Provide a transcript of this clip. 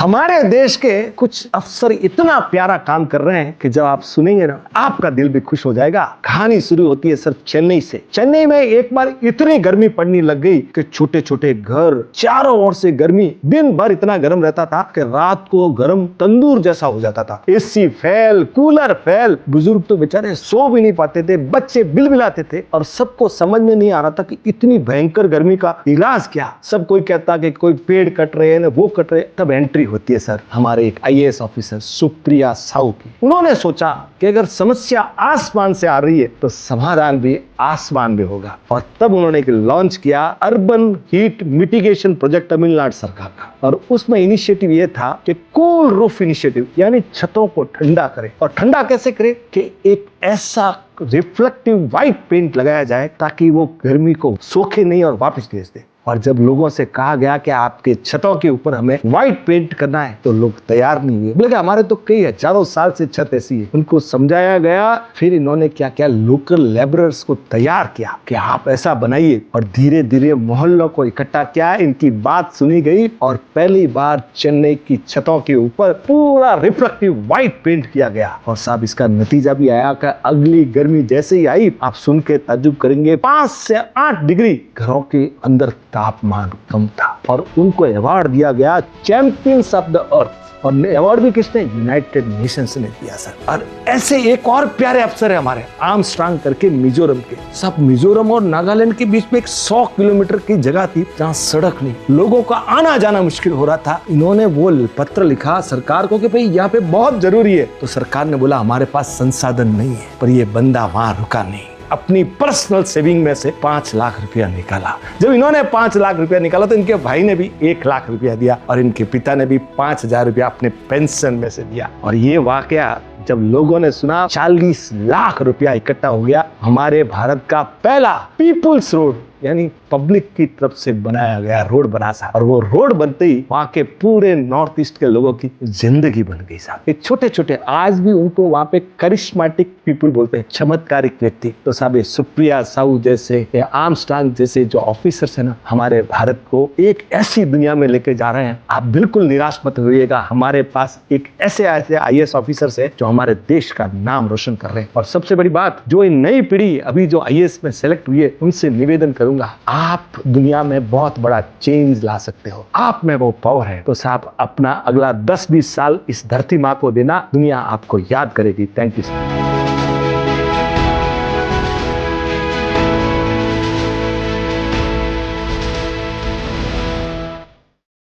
हमारे देश के कुछ अफसर इतना प्यारा काम कर रहे हैं कि जब आप सुनेंगे ना आपका दिल भी खुश हो जाएगा। कहानी शुरू होती है सर चेन्नई से। चेन्नई में एक बार इतनी गर्मी पड़ने लग गई कि छोटे छोटे घर, चारों ओर से गर्मी, दिन भर इतना गर्म रहता था कि रात को गर्म तंदूर जैसा हो जाता था। एसी फेल, कूलर फेल, बुजुर्ग तो बेचारे सो भी नहीं पाते थे, बच्चे बिलबिलाते थे और सबको समझ में नहीं आ रहा था कि इतनी भयंकर गर्मी का इलाज क्या। सब कोई कहता कि कोई पेड़ कट रहे हैं, वो कट रहे। तब एंट्री होती है सर हमारे एक आईएएस ऑफिसर सुप्रिया साहू की। उन्होंने सोचा कि अगर समस्या आसमान से आ रही है तो समाधान भी आसमान में होगा, और तब उन्होंने लॉन्च किया urban heat mitigation project Tamil Nadu सरकार का। और उसमें इनिशिएटिव ये था कि कूल रूफ इनिशिएटिव, यानी छतों को ठंडा करे। और ठंडा कैसे करे कि एक ऐसा रिफ्लेक्टिव व्हाइट पेंट लगाया जाए ताकि वो गर्मी को सोखे नहीं और वापस भेज दे। और जब लोगों से कहा गया कि आपके छतों के ऊपर हमें व्हाइट पेंट करना है तो लोग तैयार नहीं हुए। बोले हमारे तो कई हजारों साल से छत ऐसी है। उनको समझाया गया, फिर इन्होंने क्या किया, लोकल लेबरर्स को तैयार किया कि आप ऐसा बनाइए, और धीरे धीरे मोहल्लों को इकट्ठा किया। इनकी बात सुनी गई और पहली बार चेन्नई की छतों के ऊपर पूरा रिफ्लेक्टिव व्हाइट पेंट किया गया। और साहब इसका नतीजा भी आया कि अगली गर्मी जैसे ही आई, आप सुन के ताज्जुब करेंगे, 5 से 8 डिग्री घरों के अंदर तापमान कम था। और उनको अवार्ड दिया गया चैंपियंस ऑफ द अर्थ। और अवार्ड भी किसने? यूनाइटेड नेशंस ने दिया सर। और ऐसे एक और प्यारे अफसर है हमारे आर्मस्ट्रांग करके, मिजोरम के। सब मिजोरम और नागालैंड के बीच में एक 100 किलोमीटर की जगह थी जहाँ सड़क नहीं, लोगों का आना जाना मुश्किल हो रहा था। इन्होंने वो पत्र लिखा सरकार को कि भाई यहाँ पे बहुत जरूरी है। तो सरकार ने बोला हमारे पास संसाधन नहीं है। पर ये बंदा वहां रुका नहीं, अपनी पर्सनल सेविंग में से 5 लाख रुपया निकाला। जब इन्होंने 5 लाख रुपया निकाला तो इनके भाई ने भी 1 लाख रुपया दिया, और इनके पिता ने भी 5,000 रुपया अपने पेंशन में से दिया। और ये वाकया जब लोगों ने सुना, 40 लाख रुपया इकट्ठा हो गया। हमारे भारत का पहला पीपुल्स रोड, यानी पब्लिक की तरफ से बनाया गया रोड बना सा। और वो रोड बनते ही वहां के पूरे नॉर्थ ईस्ट के लोगों की जिंदगी बन गई साहब। ये छोटे छोटे, आज भी उनको वहां पे करिश्मेटिक पीपल बोलते हैं, चमत्कारिक व्यक्ति। तो साहब ये सुप्रिया साहू जैसे, आर्मस्ट्रांग जैसे जो ऑफिसर्स है ना, हमारे भारत को एक ऐसी दुनिया में लेके जा रहे हैं। आप बिल्कुल निराश मत होइएगा, हमारे पास एक ऐसे आईएएस ऑफिसर्स है जो हमारे देश का नाम रोशन कर रहे हैं। और सबसे बड़ी बात, जो ये नई पीढ़ी अभी जो आईएएस में सेलेक्ट हुई है, उनसे निवेदन करूंगा, आप दुनिया में बहुत बड़ा चेंज ला सकते हो। आप में वो पावर है। तो साहब अपना अगला 10-20 साल इस धरती माँ को देना, दुनिया आपको याद करेगी। Thank you sir.